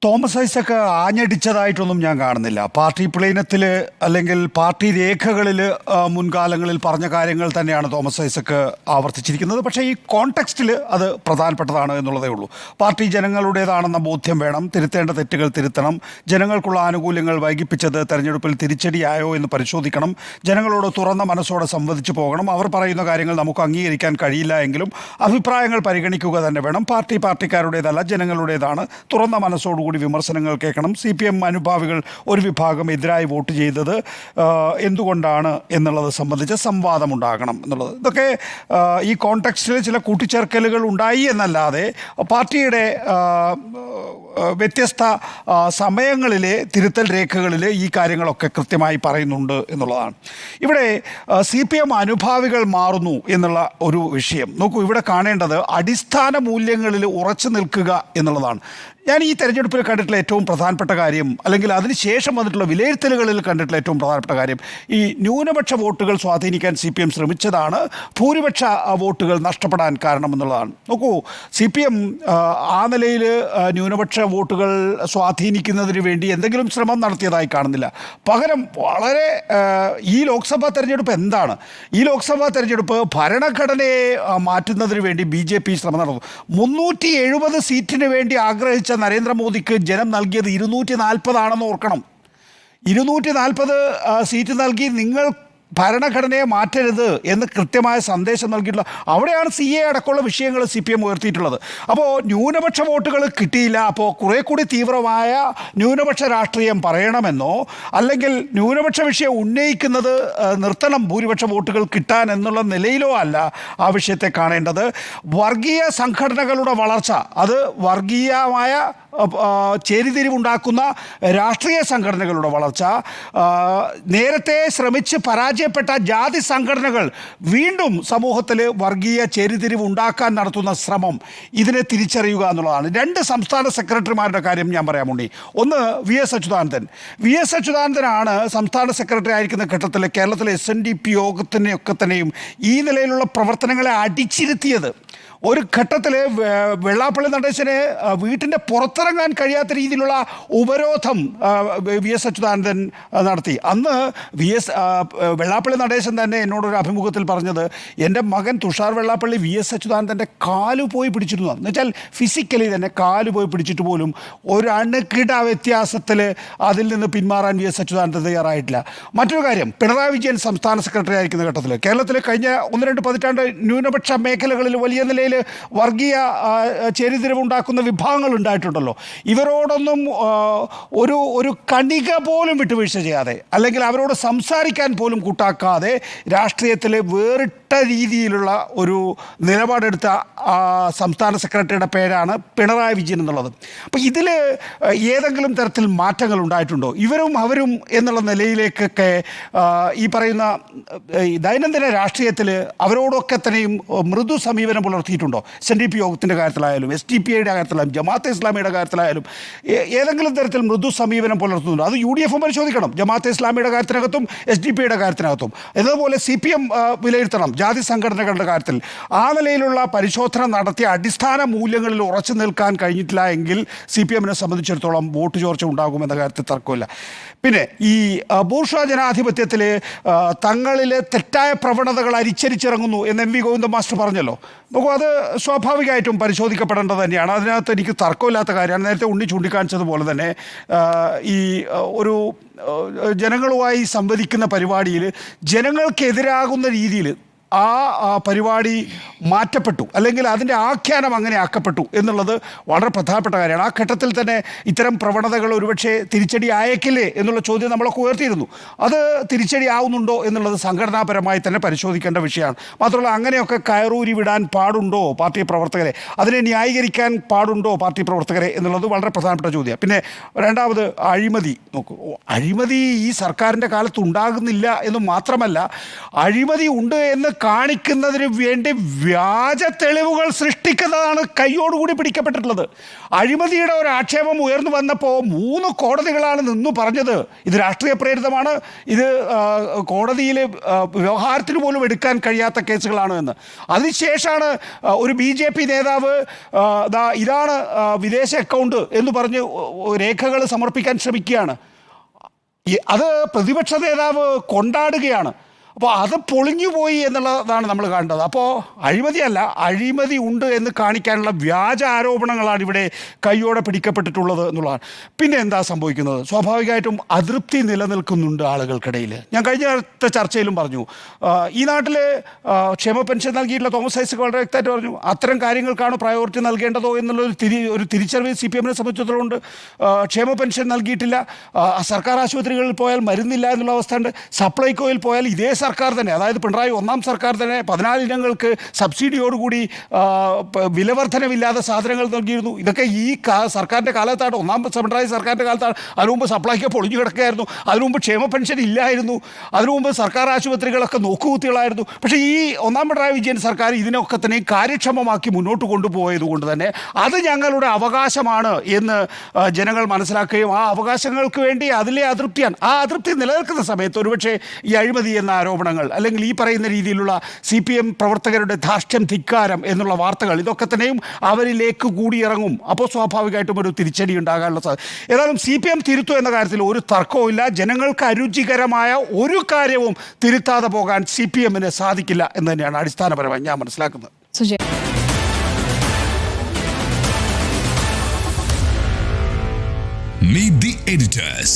Thomas Isaac ആഞ്ഞടിച്ചതായിട്ടൊന്നും ഞാൻ കാണുന്നില്ല. Party പ്ലീനത്തിൽ അല്ലെങ്കിൽ പാർട്ടി രേഖകളിൽ മുൻകാലങ്ങളിൽ പറഞ്ഞ കാര്യങ്ങൾ തന്നെയാണ് തോമസ് ഐസക്ക് ആവർത്തിച്ചിരിക്കുന്നത്. പക്ഷേ ഈ കോണ്ടെക്സ്റ്റിൽ അത് പ്രധാനപ്പെട്ടതാണ് എന്നുള്ളതേ ഉള്ളൂ. പാർട്ടി ജനങ്ങളുടേതാണെന്ന ബോധ്യം വേണം, തിരുത്തേണ്ട തെറ്റുകൾ തിരുത്തണം, ജനങ്ങൾക്കുള്ള ആനുകൂല്യങ്ങൾ വൈകിപ്പിച്ചത് തെരഞ്ഞെടുപ്പിൽ തിരിച്ചടിയായോ എന്ന് പരിശോധിക്കണം, ജനങ്ങളോട് തുറന്ന മനസ്സോടെ സംവദിച്ചു പോകണം, അവർ പറയുന്ന കാര്യങ്ങൾ നമുക്ക് അംഗീകരിക്കാൻ കഴിയില്ല എങ്കിലും അഭിപ്രായങ്ങൾ പരിഗണിക്കുക തന്നെ വേണം. പാർട്ടിക്കാരുടേതല്ല, ജനങ്ങളുടേതാണ്. തുറന്ന മനസ്സോടുകൂടി വിമർശനങ്ങൾ കേൾക്കണം. CPM അനുഭാവികൾ ഒരു വിഭാഗം എതിരായി വോട്ട് ചെയ്തത് എന്തുകൊണ്ടാണ് എന്നുള്ളത് സംബന്ധിച്ച് സംവാദമുണ്ടാകണം എന്നുള്ളത്. ഇതൊക്കെ ഈ കോണ്ടെക്സ്റ്റിൽ ചില കൂട്ടിച്ചേർക്കലുകൾ ഉണ്ടായി എന്നല്ലാതെ പാർട്ടിയുടെ വ്യത്യസ്ത സമയങ്ങളിലെ തിരുത്തൽ രേഖകളിൽ ഈ കാര്യങ്ങളൊക്കെ കൃത്യമായി പറയുന്നുണ്ട് എന്നുള്ളതാണ്. ഇവിടെ CPM അനുഭാവികൾ മാറുന്നു എന്നുള്ള ഒരു വിഷയം നോക്കൂ. ഇവിടെ കാണേണ്ടത് അടിസ്ഥാന മൂല്യങ്ങളിൽ ഉറച്ചു നിൽക്കുക എന്നുള്ളതാണ്. ഞാൻ ഈ തെരഞ്ഞെടുപ്പിൽ കണ്ടിട്ടുള്ള ഏറ്റവും പ്രധാനപ്പെട്ട കാര്യം, അല്ലെങ്കിൽ അതിനുശേഷം വന്നിട്ടുള്ള വിലയിരുത്തലുകളിൽ കണ്ടിട്ടുള്ള ഏറ്റവും പ്രധാനപ്പെട്ട കാര്യം, ഈ ന്യൂനപക്ഷ വോട്ടുകൾ സ്വാധീനിക്കാൻ CPM ശ്രമിച്ചതാണ് ഭൂരിപക്ഷ വോട്ടുകൾ നഷ്ടപ്പെടാൻ കാരണമെന്നുള്ളതാണ്. നോക്കൂ, CPM ആ നിലയിൽ ന്യൂനപക്ഷ വോട്ടുകൾ സ്വാധീനിക്കുന്നതിന് വേണ്ടി എന്തെങ്കിലും ശ്രമം നടത്തിയതായി കാണുന്നില്ല. പകരം വളരെ ഈ ലോക്സഭാ തെരഞ്ഞെടുപ്പ് എന്താണ്? ഈ ലോക്സഭാ തെരഞ്ഞെടുപ്പ് ഭരണഘടനയെ മാറ്റുന്നതിന് വേണ്ടി BJP ശ്രമം നടത്തുന്നു. 370 സീറ്റിന് വേണ്ടി ആഗ്രഹിച്ച നരേന്ദ്രമോദിക്ക് ജനം നൽകിയത് 240 ആണെന്ന് ഓർക്കണം. 240 സീറ്റ് നൽകി നിങ്ങൾ ഭരണഘടനയെ മാറ്റരുത് എന്ന് കൃത്യമായ സന്ദേശം നൽകിയിട്ടുള്ള അവിടെയാണ് CA അടക്കമുള്ള വിഷയങ്ങൾ CPM ഉയർത്തിയിട്ടുള്ളത്. അപ്പോൾ ന്യൂനപക്ഷ വോട്ടുകൾ കിട്ടിയില്ല, അപ്പോൾ കുറേ കൂടി തീവ്രമായ ന്യൂനപക്ഷ രാഷ്ട്രീയം പറയണമെന്നോ അല്ലെങ്കിൽ ന്യൂനപക്ഷ വിഷയം ഉന്നയിക്കുന്നത് നിർത്തണം ഭൂരിപക്ഷ വോട്ടുകൾ കിട്ടാൻ എന്നുള്ള നിലയിലോ അല്ല ആ വിഷയത്തെ കാണേണ്ടത്. വർഗീയ സംഘടനകളുടെ വളർച്ച, അത് വർഗീയമായ ചേരിതിരിവുണ്ടാക്കുന്ന രാഷ്ട്രീയ സംഘടനകളുടെ വളർച്ച, നേരത്തെ ശ്രമിച്ച് പരാജയപ്പെട്ട ജാതി സംഘടനകൾ വീണ്ടും സമൂഹത്തിൽ വർഗീയ ചേരിതിരിവ് ഉണ്ടാക്കാൻ നടത്തുന്ന ശ്രമം, ഇതിനെ തിരിച്ചറിയുക എന്നുള്ളതാണ്. 2 സംസ്ഥാന സെക്രട്ടറിമാരുടെ കാര്യം ഞാൻ പറയാമുണ്ടി. ഒന്ന് VS അച്യുതാനന്ദനാണ് സംസ്ഥാന സെക്രട്ടറി ആയിരിക്കുന്ന ഘട്ടത്തിൽ കേരളത്തിലെ SNDP യോഗത്തിനെയൊക്കെ തന്നെയും ഈ നിലയിലുള്ള പ്രവർത്തനങ്ങളെ അടിച്ചിരുത്തിയത്. ഒരു ഘട്ടത്തിൽ വെള്ളാപ്പള്ളി നടേശന് വീട്ടിൻ്റെ പുറത്തിറങ്ങാൻ കഴിയാത്ത രീതിയിലുള്ള ഉപരോധം VS അച്യുതാനന്ദൻ നടത്തി. അന്ന് വെള്ളാപ്പള്ളി നടേശൻ തന്നെ എന്നോടൊരു അഭിമുഖത്തിൽ പറഞ്ഞത്, എൻ്റെ മകൻ തുഷാർ വെള്ളാപ്പള്ളി VS അച്യുതാനന്ദൻ്റെ കാല് പോയി പിടിച്ചിരുന്നു. എന്ന് വെച്ചാൽ ഫിസിക്കലി തന്നെ കാല് പോയി പിടിച്ചിട്ട് പോലും ഒരു അണുകിട വ്യത്യാസത്തിൽ അതിൽ നിന്ന് പിന്മാറാൻ VS അച്യുതാനന്ദൻ തയ്യാറായിട്ടില്ല. മറ്റൊരു കാര്യം, പിണറായി വിജയൻ സംസ്ഥാന സെക്രട്ടറി ആയിരിക്കുന്ന ഘട്ടത്തിൽ കേരളത്തിൽ കഴിഞ്ഞ 1-2 പതിറ്റാണ്ട് ന്യൂനപക്ഷ മേഖലകളിൽ വലിയ നിലയിൽ വർഗീയ ചേരിതിരിവുണ്ടാക്കുന്ന വിഭാഗങ്ങൾ ഉണ്ടായിട്ടുണ്ടല്ലോ. ഇവരോടൊന്നും ഒരു കണിക പോലും വിട്ടുവീഴ്ച ചെയ്യാതെ, അല്ലെങ്കിൽ അവരോട് സംസാരിക്കാൻ പോലും കൂട്ടാക്കാതെ രാഷ്ട്രീയത്തിൽ വേറിട്ട രീതിയിലുള്ള ഒരു നിലപാടെടുത്ത സംസ്ഥാന സെക്രട്ടറിയുടെ പേരാണ് പിണറായി വിജയൻ എന്നുള്ളത്. അപ്പോൾ ഇതിൽ ഏതെങ്കിലും തരത്തിൽ മാറ്റങ്ങൾ ഉണ്ടായിട്ടുണ്ടോ? ഇവരും അവരും എന്നുള്ള നിലയിലേക്കൊക്കെ ഈ പറയുന്ന ദൈനംദിന രാഷ്ട്രീയത്തിൽ അവരോടൊക്കെ തന്നെയും മൃദു സമീപനം പുലർത്തിയിട്ടുണ്ടോ? SNDP യോഗത്തിൻ്റെ കാര്യത്തിലായാലും SDPIയുടെ കാര്യത്തിലായാലും ജമാഅത്തെ ഇസ്ലാമിയുടെ കാര്യത്തിലായാലും ഏതെങ്കിലും തരത്തിൽ മൃദു സമീപനം പുലർത്തുന്നുണ്ടോ? അത് UDF പരിശോധിക്കണം, ജമാഅത്തെ ഇസ്ലാമിയുടെ കാര്യത്തിനകത്തും SDPIയുടെ കാര്യത്തിനകത്തും. എന്നതുപോലെ CPM വിലയിരുത്തണം ജാതി സംഘടനകളുടെ കാര്യത്തിൽ. ആ നിലയിലുള്ള പരിശോധന നടത്തിയ അടിസ്ഥാന മൂല്യങ്ങളിൽ ഉറച്ചു നിൽക്കാൻ കഴിഞ്ഞിട്ടില്ല എങ്കിൽ CPMനെ സംബന്ധിച്ചിടത്തോളം വോട്ട് ചോർച്ച ഉണ്ടാകുമെന്ന കാര്യത്തിൽ തർക്കമില്ല. പിന്നെ ഈ ബൂർഷ്വാ ജനാധിപത്യത്തിൽ തങ്ങളിലെ തെറ്റായ പ്രവണതകൾ അരിച്ചരിച്ചിറങ്ങുന്നു എന്ന് MV ഗോവിന്ദൻ മാസ്റ്റർ പറഞ്ഞല്ലോ. നോക്കൂ, അത് സ്വാഭാവികമായിട്ടും പരിശോധിക്കപ്പെടേണ്ടത് തന്നെയാണ്. അതിനകത്ത് എനിക്ക് തർക്കമില്ലാത്ത കാര്യമാണ്. നേരത്തെ ഉണ്ണി ചൂണ്ടിക്കാണിച്ചതുപോലെ തന്നെ ഈ ഒരു ജനങ്ങളുമായി സംവദിക്കുന്ന പരിപാടിയിൽ ജനങ്ങൾക്കെതിരാകുന്ന രീതിയിൽ ആ പരിപാടി മാറ്റപ്പെട്ടു, അല്ലെങ്കിൽ അതിൻ്റെ ആഖ്യാനം അങ്ങനെ ആക്കപ്പെട്ടു എന്നുള്ളത് വളരെ പ്രധാനപ്പെട്ട കാര്യമാണ്. ആ ഘട്ടത്തിൽ തന്നെ ഇത്തരം പ്രവണതകൾ ഒരുപക്ഷെ തിരിച്ചടി ആയേക്കില്ലേ എന്നുള്ള ചോദ്യം നമ്മളൊക്കെ ഉയർത്തിയിരുന്നു. അത് തിരിച്ചടി ആവുന്നുണ്ടോ എന്നുള്ളത് സംഘടനാപരമായി തന്നെ പരിശോധിക്കേണ്ട വിഷയമാണ്. മാത്രമല്ല, അങ്ങനെയൊക്കെ കയറൂരി വിടാൻ പാടുണ്ടോ പാർട്ടി പ്രവർത്തകരെ, അതിനെ ന്യായീകരിക്കാൻ പാടുണ്ടോ പാർട്ടി പ്രവർത്തകരെ എന്നുള്ളത് വളരെ പ്രധാനപ്പെട്ട ചോദ്യമാണ്. പിന്നെ രണ്ടാമത് അഴിമതി. നോക്കൂ, അഴിമതി ഈ സർക്കാരിൻ്റെ കാലത്ത് ഉണ്ടാകുന്നില്ല എന്ന് മാത്രമല്ല, അഴിമതി ഉണ്ട് എന്ന് കാണിക്കുന്നതിന് വേണ്ടി വ്യാജ തെളിവുകൾ സൃഷ്ടിക്കുന്നതാണ് കൈയോടുകൂടി പിടിക്കപ്പെട്ടിട്ടുള്ളത്. അഴിമതിയുടെ ഒരു ആക്ഷേപം ഉയർന്നു വന്നപ്പോൾ 3 കോടതികളാണ് നിന്നു പറഞ്ഞത് ഇത് രാഷ്ട്രീയ പ്രേരിതമാണ്, ഇത് കോടതിയിൽ വ്യവഹാരത്തിന് പോലും എടുക്കാൻ കഴിയാത്ത കേസുകളാണ് എന്ന്. അതിനുശേഷമാണ് ഒരു BJP നേതാവ് ഇതാണ് വിദേശ അക്കൗണ്ട് എന്ന് പറഞ്ഞ് രേഖകൾ സമർപ്പിക്കാൻ ശ്രമിക്കുകയാണ്. അത് പ്രതിപക്ഷ നേതാവ് കൊണ്ടാടുകയാണ്. അപ്പോൾ അത് പൊളിഞ്ഞുപോയി എന്നുള്ളതാണ് നമ്മൾ കാണേണ്ടത്. അപ്പോൾ അഴിമതിയല്ല, അഴിമതി ഉണ്ട് എന്ന് കാണിക്കാനുള്ള വ്യാജ ആരോപണങ്ങളാണ് ഇവിടെ കൈയോടെ പിടിക്കപ്പെട്ടിട്ടുള്ളത് എന്നുള്ളതാണ്. പിന്നെ എന്താ സംഭവിക്കുന്നത്? സ്വാഭാവികമായിട്ടും അതൃപ്തി നിലനിൽക്കുന്നുണ്ട് ആളുകൾക്കിടയിൽ. ഞാൻ കഴിഞ്ഞ ചർച്ചയിലും പറഞ്ഞു, ഈ നാട്ടിൽ ക്ഷേമ പെൻഷൻ നൽകിയിട്ടുള്ള തോമസ് ഐസക് വളരെ വ്യക്തമായിട്ട് പറഞ്ഞു അത്തരം കാര്യങ്ങൾക്കാണ് പ്രയോറിറ്റി നൽകേണ്ടതോ എന്നുള്ളൊരു തിരിച്ചറിവ് CPM-നെ സംബന്ധിച്ചിടത്തോളം ഉണ്ട്. ക്ഷേമ പെൻഷൻ നൽകിയിട്ടില്ല, സർക്കാർ ആശുപത്രികളിൽ പോയാൽ മരുന്നില്ല എന്നുള്ള അവസ്ഥ ഉണ്ട്. സപ്ലൈകോയിൽ പോയാൽ ഇതേ സർക്കാർ തന്നെ, അതായത് പിണറായി 1ാം സർക്കാർ തന്നെ 14 ഇനങ്ങൾക്ക് സബ്സിഡിയോടുകൂടി വിലവർധനമില്ലാതെ സാധനങ്ങൾ നൽകിയിരുന്നു. ഇതൊക്കെ ഈ സർക്കാരിൻ്റെ കാലത്താണ്, 1ാം പിണറായി സർക്കാരിൻ്റെ കാലത്താണ്. അതിനു മുമ്പ് സപ്ലൈക്ക് പൊളിഞ്ഞു കിടക്കുകയായിരുന്നു, അതിനു മുമ്പ് ക്ഷേമ പെൻഷൻ ഇല്ലായിരുന്നു, അതിനു മുമ്പ് സർക്കാർ ആശുപത്രികളൊക്കെ നോക്കുകുത്തികളായിരുന്നു. പക്ഷേ ഈ 1ാം പിണറായി വിജയൻ സർക്കാർ ഇതിനൊക്കെ തന്നെ കാര്യക്ഷമമാക്കി മുന്നോട്ട് കൊണ്ടുപോയത് കൊണ്ട് തന്നെ അത് ഞങ്ങളുടെ അവകാശമാണ് എന്ന് ജനങ്ങൾ മനസ്സിലാക്കുകയും ആ അവകാശങ്ങൾക്ക് വേണ്ടി അതിലെ അതൃപ്തിയാണ്. ആ അതൃപ്തി നിലനിൽക്കുന്ന സമയത്ത് ഒരുപക്ഷെ ഈ അഴിമതി എന്ന ആരോപണങ്ങൾ അല്ലെങ്കിൽ ഈ പറയുന്ന രീതിയിലുള്ള CPM പ്രവർത്തകരുടെ ധാർഷ്ട്യം, ധിക്കാരം എന്നുള്ള വാർത്തകൾ ഇതൊക്കെ തന്നെയും അവരിലേക്ക് കൂടി ഇറങ്ങും. അപ്പോൾ സ്വാഭാവികമായിട്ടും ഒരു തിരിച്ചടി ഉണ്ടാകാനുള്ള സാധ്യത. ഏതായാലും CPM തിരുത്തും എന്ന കാര്യത്തിൽ ഒരു തർക്കവും ഇല്ല. ജനങ്ങൾക്ക് അരുചികരമായ ഒരു കാര്യവും തിരുത്താതെ പോകാൻ CPM-ന് സാധിക്കില്ല എന്ന് തന്നെയാണ് അടിസ്ഥാനപരമായി ഞാൻ മനസ്സിലാക്കുന്നത്. Meet the editors.